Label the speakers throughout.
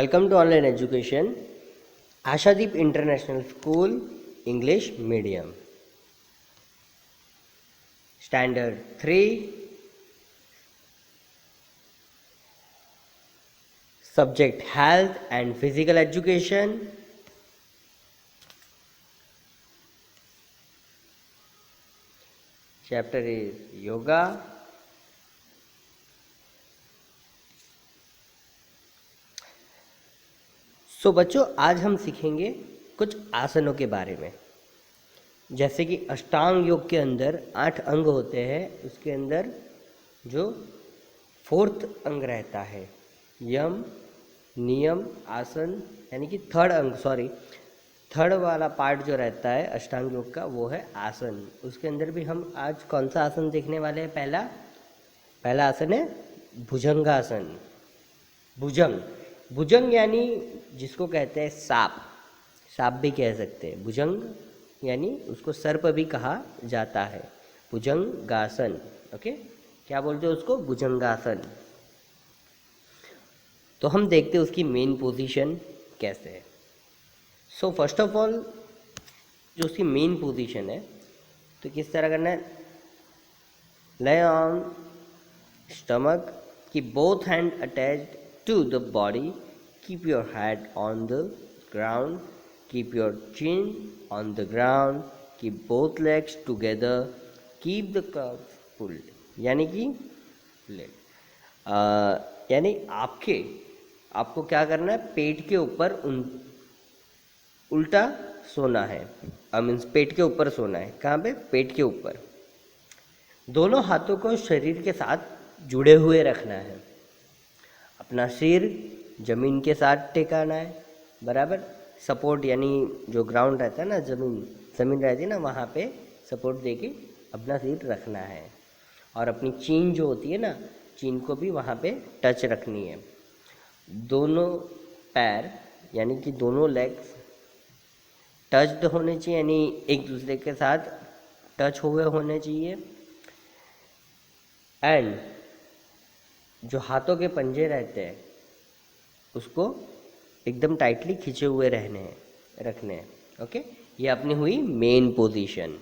Speaker 1: Welcome to online education, Ashadeep International School, English Medium. Standard 3, Subject Health and Physical Education. Chapter is Yoga. बच्चों, आज हम सीखेंगे कुछ आसनों के बारे में। जैसे कि अष्टांग योग के अंदर 8 अंग होते हैं, उसके अंदर जो 4th अंग रहता है यम, नियम, आसन, यानी कि थर्ड वाला पार्ट जो रहता है अष्टांग योग का वो है आसन। उसके अंदर भी हम आज कौन सा आसन देखने वाले हैं? पहला आसन है भुजंगासन। भुजंग यानी जिसको कहते हैं सांप भी कह सकते हैं। भुजंग यानी उसको सर्प भी कहा जाता है, भुजंगासन। ओके, क्या बोलते हैं उसको? भुजंगासन। तो हम देखते हैं उसकी मेन पोजीशन कैसे है। सो फर्स्ट ऑफ ऑल जो उसकी मेन पोजीशन है तो किस तरह करना है? ले on stomach, keep both hand attached to the body, keep your head on the ground, keep your chin on the ground, keep both legs together, keep the calves pulled. यानी कि यानी आपको क्या करना है? पेट के ऊपर उल्टा सोना है। मीन्स पेट के ऊपर सोना है। कहाँ पे? पेट के ऊपर। दोनों हाथों को शरीर के साथ जुड़े हुए रखना है। अपना सिर जमीन के साथ टिकाना है, बराबर। सपोर्ट यानी जो ग्राउंड रहता है ना, ज़मीन रहती है ना, वहाँ पे सपोर्ट देके अपना सिर रखना है। और अपनी चीन जो होती है ना, चीन को भी वहाँ पे टच रखनी है। दोनों पैर यानी कि दोनों लेग्स टच्ड होने चाहिए, यानी एक दूसरे के साथ टच हुए होने चाहिए। एंड जो हाथों के पंजे रहते हैं उसको एकदम टाइटली खींचे हुए रखने हैं। ओके, ये अपनी हुई मेन पोजीशन।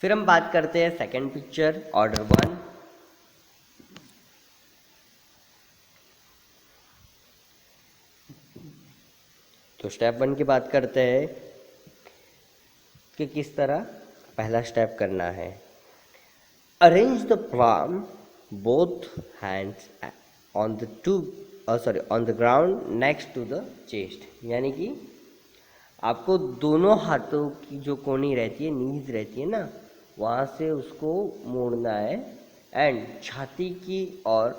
Speaker 1: फिर हम बात करते हैं सेकंड पिक्चर, ऑर्डर 1। तो स्टेप 1 की बात करते हैं कि किस तरह पहला स्टेप करना है। Arrange the palm, both hands on the ground next to the chest. यानी कि आपको दोनों हाथों की जो कोनी रहती है, नीज रहती है ना, वहाँ से उसको मोड़ना है एंड छाती की और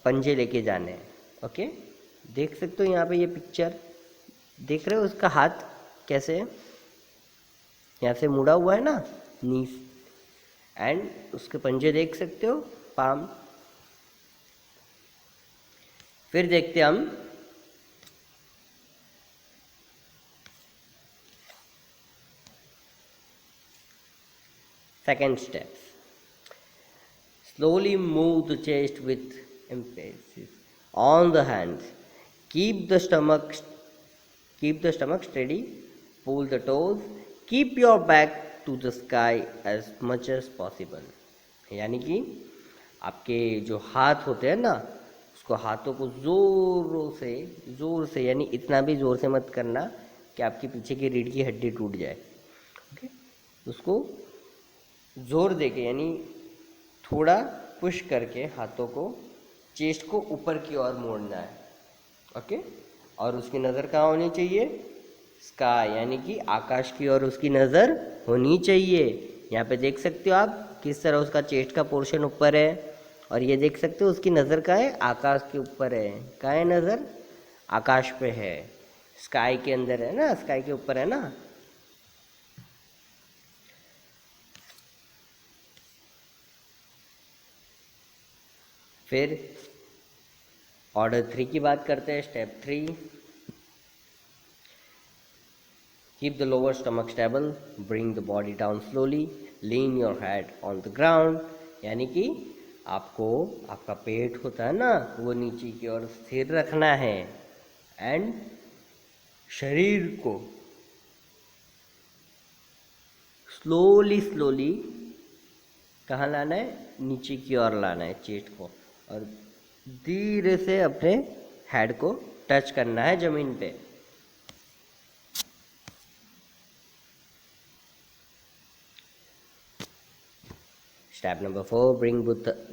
Speaker 1: पंजे लेके जाने हैं। ओके, देख सकते हो यहाँ पे ये पिक्चर देख रहे हो? उसका हाथ कैसे है? यहाँ से मुड़ा हुआ है ना नीज, एंड उसके पंजे देख सकते हो, पाम। फिर देखते हम second step. Slowly move the chest with emphasis on the hands, keep the stomach steady, pull the toes, keep your back to the sky as much as possible. यानी कि आपके जो हाथ होते हैं ना, उसको हाथों को ज़ोर से यानी इतना भी ज़ोर से मत करना कि आपके पीछे की रीढ़ की हड्डी टूट जाए। ओके, उसको ज़ोर देके यानी थोड़ा पुश करके हाथों को चेस्ट को ऊपर की ओर मोड़ना है। ओके, और उसकी नज़र कहाँ होनी चाहिए? स्काई यानी कि आकाश की ओर उसकी नज़र होनी चाहिए। यहाँ पे देख सकते हो आप किस तरह उसका चेस्ट का पोर्शन ऊपर है, और ये देख सकते हो उसकी नज़र कहाँ है? आकाश के ऊपर है। कहाँ है नज़र? आकाश पे है, स्काई के अंदर है ना, स्काई के ऊपर है ना। फिर ऑर्डर 3 की बात करते हैं, step 3। Keep the lower stomach stable, bring the body down slowly, lean your head on the ground. यानी कि आपको आपका पेट होता है ना वो नीचे की ओर स्थिर रखना है एंड शरीर को स्लोली स्लोली कहाँ लाना है, नीचे की ओर लाना है चेस्ट को, और धीरे से अपने हेड को टच करना है जमीन पे। Step number 4, bring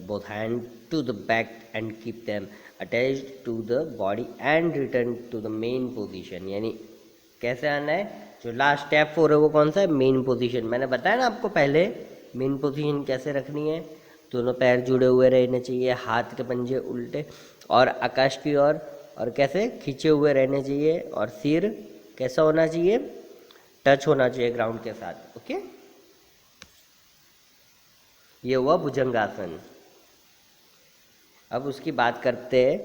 Speaker 1: both hands to the back and keep them attached to the body and return to the main position। यानी कैसे आना है, जो लास्ट स्टेप 4 है वो कौन सा है, मेन पोजीशन। मैंने बताया ना आपको पहले मेन पोजीशन कैसे रखनी है, दोनों पैर जुड़े हुए रहने चाहिए, हाथ के पंजे उल्टे और आकाश की ओर, और कैसे खींचे हुए रहने चाहिए, और सिर कैसा होना चाहिए, टच होना चाहिए ग्राउंड के साथ। ओके, ये हुआ भुजंगासन। अब उसकी बात करते हैं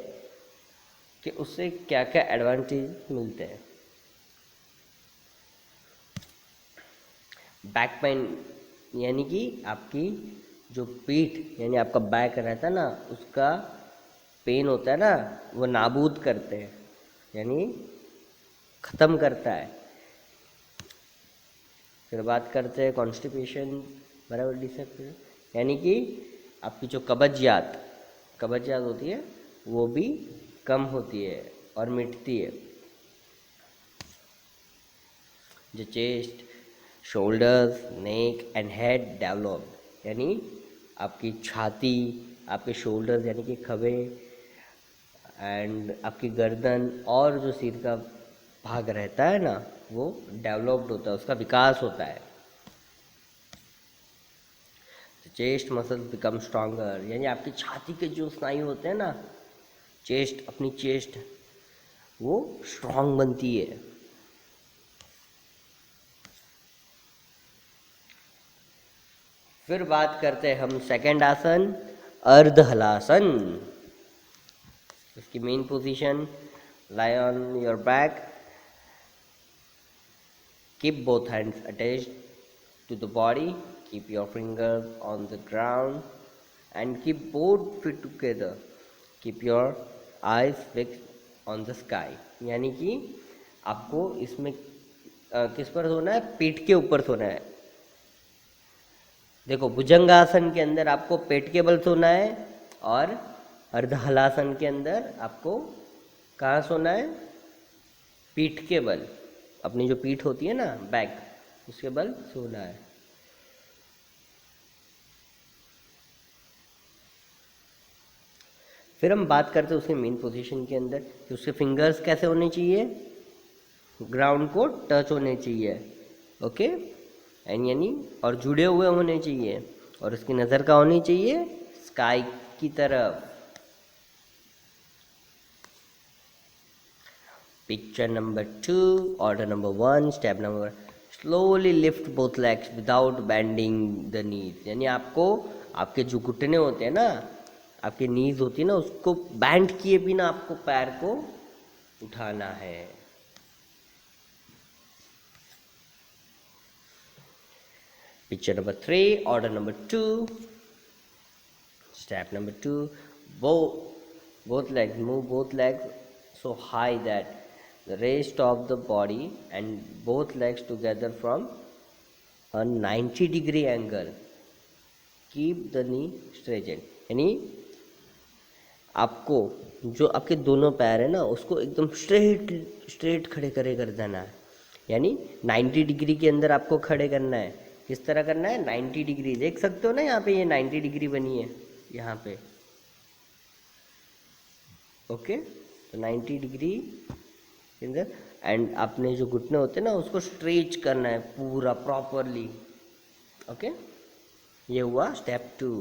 Speaker 1: कि उससे क्या क्या एडवांटेज मिलते हैं। बैक पेन यानी कि आपकी जो पीठ यानी आपका बैक रहता है ना, उसका पेन होता है ना, वो नाबूद करते हैं, यानी ख़त्म करता है। फिर बात करते हैं कॉन्स्टिपेशन बराबर डिसऑर्डर, यानी कि आपकी जो कब्जियत होती है वो भी कम होती है और मिटती है। जो chest, shoulders, neck and head develop, यानी आपकी छाती, आपके शोल्डर्स यानी कि खभे एंड आपकी गर्दन और जो सिर का भाग रहता है ना वो डेवलप्ड होता है, उसका विकास होता है। चेस्ट मसल्स बिकम स्ट्रॉन्गर, यानी आपकी छाती के जो स्नायु होते हैं ना, चेस्ट, अपनी चेस्ट वो स्ट्रॉन्ग बनती है। फिर बात करते हैं हम सेकंड आसन, अर्ध हलासन। इसकी main position, lie on your back, keep both hands attached to the body, keep your fingers on the ground and keep both feet together, keep your eyes fixed on the sky। यानी कि आपको इसमें किस पर सोना है, पीठ के ऊपर सोना है। देखो भुजंगासन के अंदर आपको पेट के बल सोना है और अर्धहलासन के अंदर आपको कहाँ सोना है, पीठ के बल, अपनी जो पीठ होती है ना बैक, उसके बल सोना है। फिर हम बात करते हैं उसके मेन पोजीशन के अंदर कि उसके फिंगर्स कैसे होने चाहिए, ग्राउंड को टच होने चाहिए। ओके, एंड यानी और जुड़े हुए होने चाहिए, और उसकी नज़र का होनी चाहिए स्काई की तरफ। Picture number 2, order number 1, step number, slowly lift both legs without bending the knees. यानी आपको आपके जो घुटने होते हैं ना, आपकी नीज होती है ना, उसको बैंड किए बिना आपको पैर को उठाना है। Picture number 3, order number 2, step number 2, both legs, move both legs so high that the rest of the body and both legs together from a 90-degree angle, keep the knee straightened। यानी आपको जो आपके दोनों पैर है ना उसको एकदम स्ट्रेट खड़े कर देना है, यानी 90 डिग्री के अंदर आपको खड़े करना है। किस तरह करना है, 90 डिग्री, देख सकते हो ना यहाँ पे ये 90 डिग्री बनी है यहाँ पे। ओके, तो 90 डिग्री के अंदर, एंड अपने जो घुटने होते हैं ना उसको स्ट्रेच करना है पूरा प्रॉपरली। ओके, ये हुआ step 2।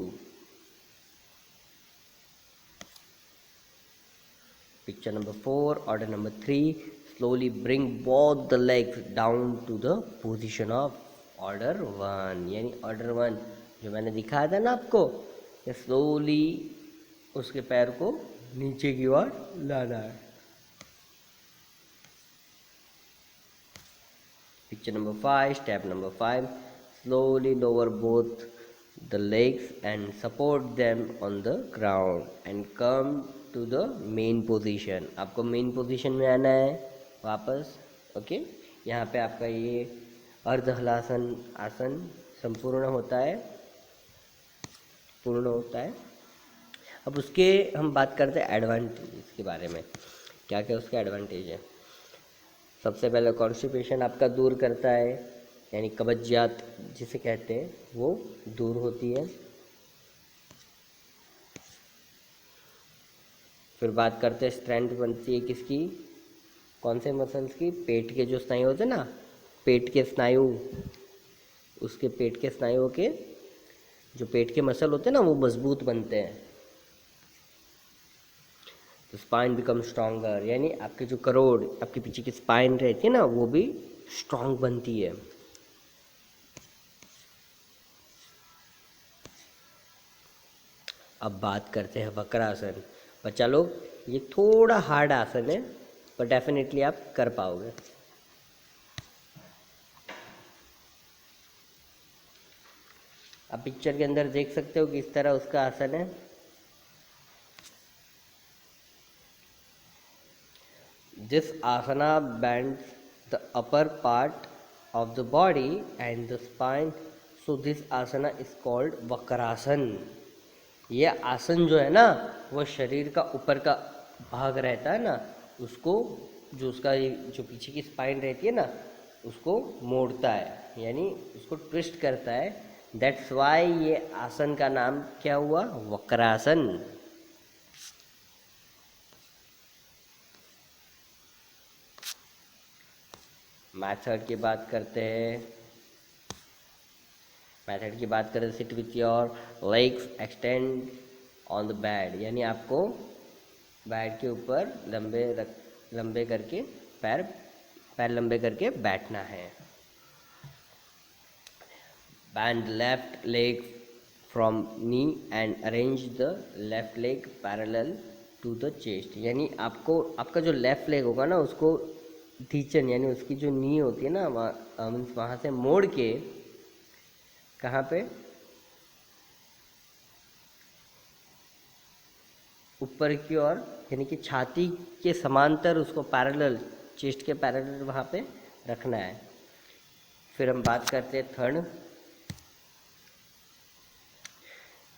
Speaker 1: Picture number 4, order number 3, slowly bring both the legs down to the position of order 1। यानी order 1 जो मैंने दिखाया था ना आपको, कि स्लोली उसके पैर को नीचे की ओर लाना है। Picture number 5, step number 5, slowly lower both the legs and support them on the ground and come to the main position। आपको मेन पोजीशन में आना है वापस। ओके, यहाँ पे आपका ये अर्ध हलासन आसन संपूर्ण होता है, पूर्ण होता है। अब उसके हम बात करते हैं एडवांटेज के बारे में, क्या क्या उसके एडवांटेज है। सबसे पहले कॉन्स्टिपेशन आपका दूर करता है, यानी कब्जियत जिसे कहते हैं वो दूर होती है। फिर बात करते हैं स्ट्रेंथ बनती है किसकी, कौन से मसल्स की, पेट के जो स्नायु होते हैं ना, पेट के स्नायु, उसके पेट के स्नायुओं के जो पेट के मसल होते हैं ना वो मजबूत बनते हैं। तो स्पाइन बिकम स्ट्रॉन्गर, यानी आपके जो करोड़, आपके पीछे की स्पाइन रहती है ना वो भी स्ट्रॉन्ग बनती है। अब बात करते हैं वक्रासन। बच्चा लोग ये थोड़ा हार्ड आसन है पर डेफिनेटली आप कर पाओगे। आप पिक्चर के अंदर देख सकते हो किस तरह उसका आसन है। This asana bends the upper part of the body and the spine, so this asana is called Vakrasana. ये आसन जो है ना वो शरीर का ऊपर का भाग रहता है ना, उसको जो उसका जो पीछे की स्पाइन रहती है ना उसको मोड़ता है, यानी उसको ट्विस्ट करता है। दैट्स वाई ये आसन का नाम क्या हुआ, वक्रासन। मेथड की बात करते हैं। मेथड की बात करें, sit with your legs extend on the bed, यानी आपको बेड के ऊपर लंबे करके पैर लंबे करके बैठना है। Bend left leg from knee and arrange the left leg parallel to the chest, यानी आपको आपका जो लेफ्ट लेग होगा ना उसको धीचन, यानी उसकी जो नी होती है ना वहाँ से मोड़ के कहाँ पे, ऊपर की ओर, यानी कि छाती के समांतर उसको पैरेलल, चेस्ट के पैरेलल वहाँ पे रखना है। फिर हम बात करते हैं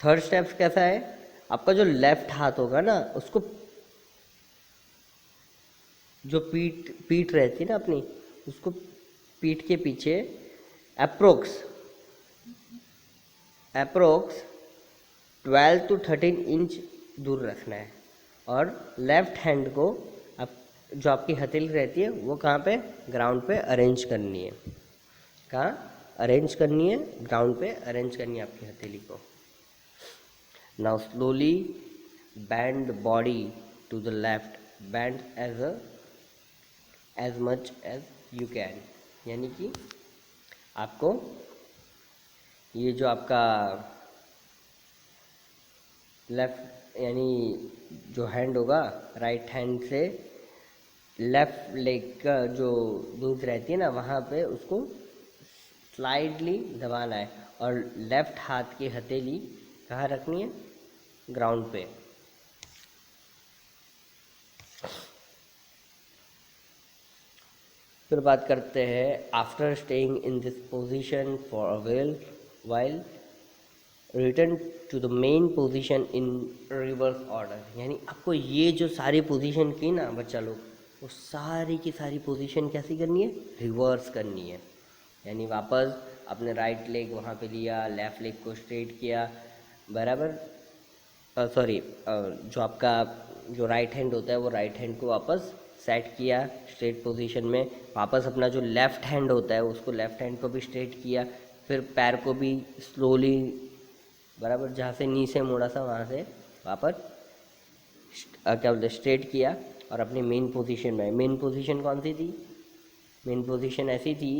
Speaker 1: थर्ड स्टेप्स कैसा है। आपका जो लेफ्ट हाथ होगा ना उसको, जो पीठ रहती है ना अपनी, उसको पीठ के पीछे अप्रोक्स 12 to 13 इंच दूर रखना है। और लेफ्ट हैंड को आप जो आपकी हथेली रहती है वो कहाँ पे, ग्राउंड पे अरेंज करनी है। कहाँ अरेंज करनी है, ग्राउंड पे अरेंज करनी है आपकी हथेली को। Now slowly bend body to the left, bend as much as you can, यानी कि आपको ये जो आपका लेफ्ट, यानी जो हैंड होगा राइट हैंड से लेफ्ट लेग का जो लूज रहती है ना वहाँ पे उसको स्लाइडली दबाना है, और लेफ्ट हाथ की हथेली कहाँ रखनी है, ग्राउंड पे। फिर बात करते हैं after staying in this position for a while return to the main position in reverse order, यानी आपको ये जो सारी पोजीशन की ना बच्चा लोग, वो सारी की सारी पोजीशन कैसी करनी है, रिवर्स करनी है। यानी वापस आपने राइट लेग वहाँ पे लिया, लेफ्ट लेग को स्ट्रेट किया बराबर, सॉरी जो आपका जो राइट हैंड होता है वो राइट हैंड को वापस सेट किया स्ट्रेट पोजीशन में, वापस अपना जो लेफ्ट हैंड होता है उसको लेफ्ट हैंड को भी स्ट्रेट किया, फिर पैर को भी स्लोली बराबर जहाँ से नी से मोड़ा सा वहाँ से वापस क्या बोलते स्ट्रेट किया, और अपनी मेन पोजीशन में, मेन पोजीशन कौन सी थी, मेन पोजीशन ऐसी थी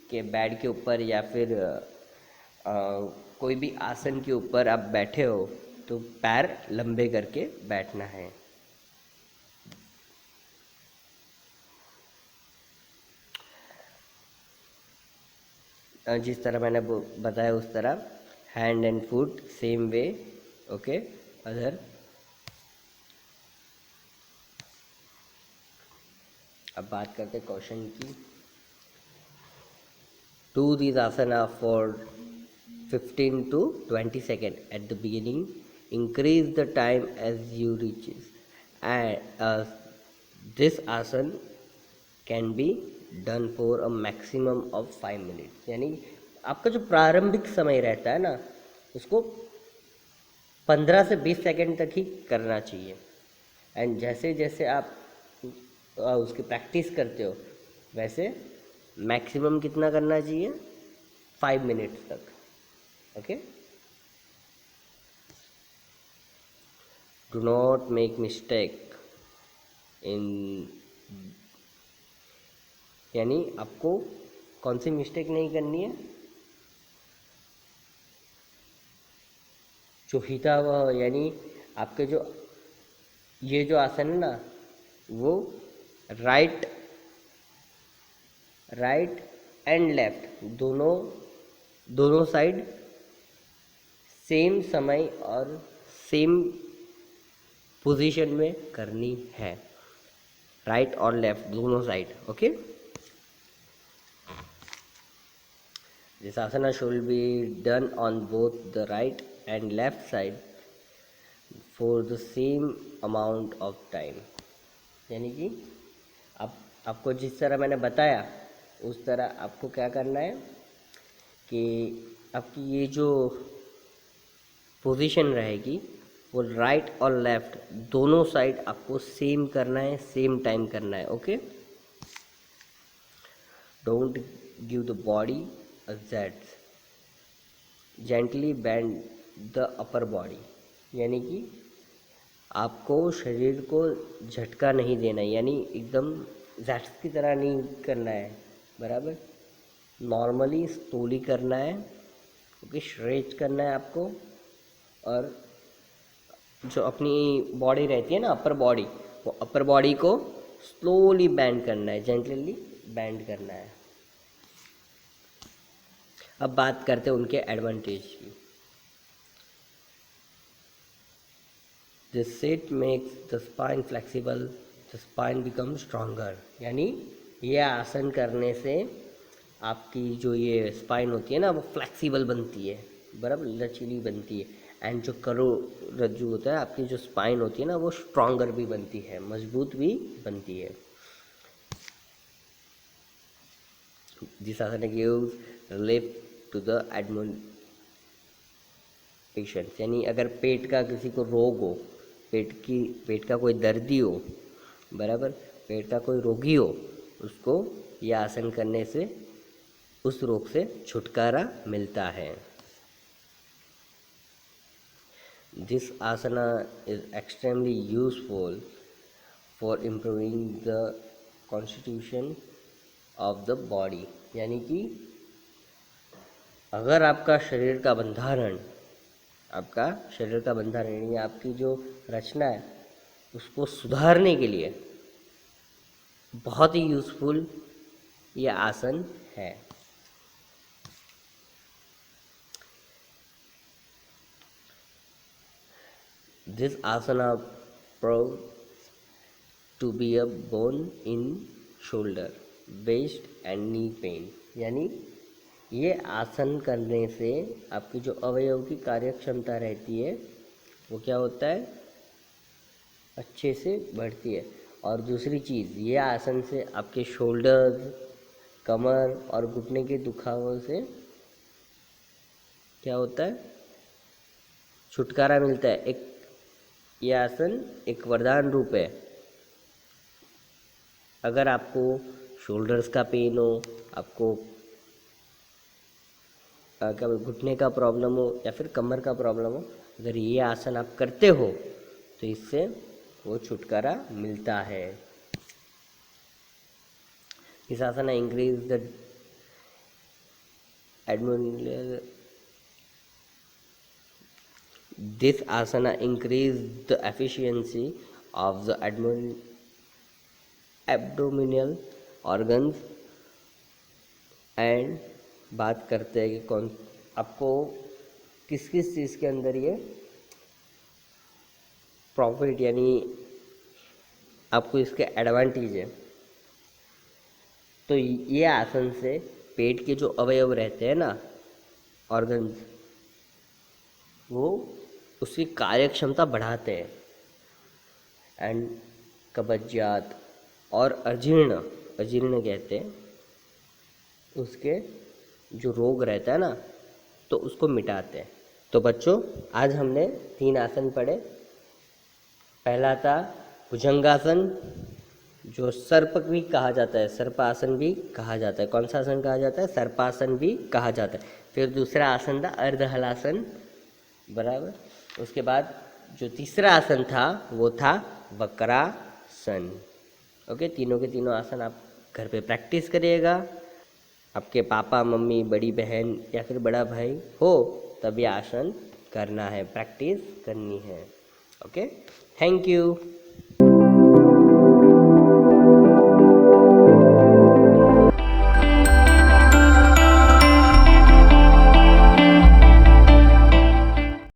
Speaker 1: कि बेड के ऊपर या फिर कोई भी आसन के ऊपर आप बैठे हो तो पैर लंबे करके बैठना है। जिस तरह मैंने बताया उस तरह hand and foot same way, okay. Other अब बात करते हैं क्वेश्चन की। Do this asana for 15 to 20 seconds at the beginning. Increase the time as you reaches. And this asan can be done for a maximum of 5 minutes. यानी आपका जो प्रारंभिक समय रहता है ना, उसको 15 से 20 सेकंड तक ही करना चाहिए। एंड जैसे जैसे आप उसकी प्रैक्टिस करते हो, वैसे मैक्सिमम कितना करना चाहिए, 5 मिनट्स तक, okay. Do not make mistake in, यानी आपको कौन सी मिस्टेक नहीं करनी है, जो हितावह, यानी आपके जो ये जो आसन है ना, वो राइट एंड लेफ्ट दोनों साइड सेम समय और सेम पोजीशन में करनी है, राइट और लेफ्ट दोनों side, okay. This asana should be done on both the right and left side for the same amount of time. यानी कि आपको जिस तरह मैंने बताया उस तरह आपको क्या करना है कि आपकी ये जो पोजीशन रहेगी वो राइट और लेफ्ट दोनों साइड आपको सेम करना है, सेम टाइम करना है, okay. Don't give the body a zets. Gently bend the upper body. यानी कि आपको शरीर को झटका नहीं देना है, यानी एकदम जैट्स की तरह नहीं करना है, बराबर। नॉर्मली स्लोली करना है, क्योंकि स्ट्रेच करना है आपको। और जो अपनी बॉडी रहती है ना, अपर बॉडी, वो अपर बॉडी को स्लोली बैंड करना है, जेंटली बैंड करना है। अब बात करते हैं उनके एडवांटेज की। This set makes the spine flexible, the spine become stronger. यानी ये आसन करने से आपकी जो ये स्पाइन होती है ना, वो फ्लेक्सिबल बनती है, बराबर लचीली बनती है। एंड जो करोड़रज्जु होता है, आपकी जो स्पाइन होती है ना, वो स्ट्रॉन्गर भी बनती है, मजबूत भी बनती है। This asana gives relief to the abdomen patients. यानी अगर पेट का किसी को रोग हो, पेट का कोई दर्दी हो, बराबर, पेट का कोई रोगी हो, उसको यह आसन करने से उस रोग से छुटकारा मिलता है। This asana is extremely useful for improving the constitution of the body. यानी कि अगर आपका शरीर का बंधारण यानी आपकी जो रचना है, उसको सुधारने के लिए बहुत ही यूज़फुल ये आसन है। This asana prove to be a boon in shoulder, waist and knee pain. यानी ये आसन करने से आपकी जो अवयव की कार्य क्षमता रहती है, वो क्या होता है, अच्छे से बढ़ती है। और दूसरी चीज़, ये आसन से आपके शोल्डर्स, कमर और घुटने के दुखावों से क्या होता है, छुटकारा मिलता है। ये आसन एक वरदान रूप है। अगर आपको शोल्डर्स का पेन हो, आपको क्या घुटने का प्रॉब्लम हो या फिर कमर का प्रॉब्लम हो, अगर ये आसन आप करते हो तो इससे वो छुटकारा मिलता है। इस asana increase the abdominal, this asana increase the efficiency of the abdominal organs. And बात करते हैं कि कौन आपको किस किस चीज़ के अंदर ये प्रॉफिट यानी आपको इसके एडवांटेज है। तो ये आसन से पेट के जो अवयव रहते हैं ना, ऑर्गन्स, वो उसकी कार्य क्षमता बढ़ाते हैं। एंड कब्जियत और अजीर्ण, अजीर्ण कहते हैं उसके जो रोग रहता है ना, तो उसको मिटाते हैं। तो बच्चों, आज हमने 3 आसन पढ़े। पहला था भुजंगासन, जो सर्प भी कहा जाता है, सर्पासन भी कहा जाता है। कौन सा आसन कहा जाता है? सर्पासन भी कहा जाता है। फिर दूसरा आसन था अर्धहलासन, बराबर। उसके बाद जो तीसरा आसन था वो था वक्रासन। ओके, तीनों के तीनों आसन आप घर पे प्रैक्टिस करिएगा। आपके पापा मम्मी, बड़ी बहन या फिर बड़ा भाई हो तब ये आसन करना है, प्रैक्टिस करनी है। Okay, thank you.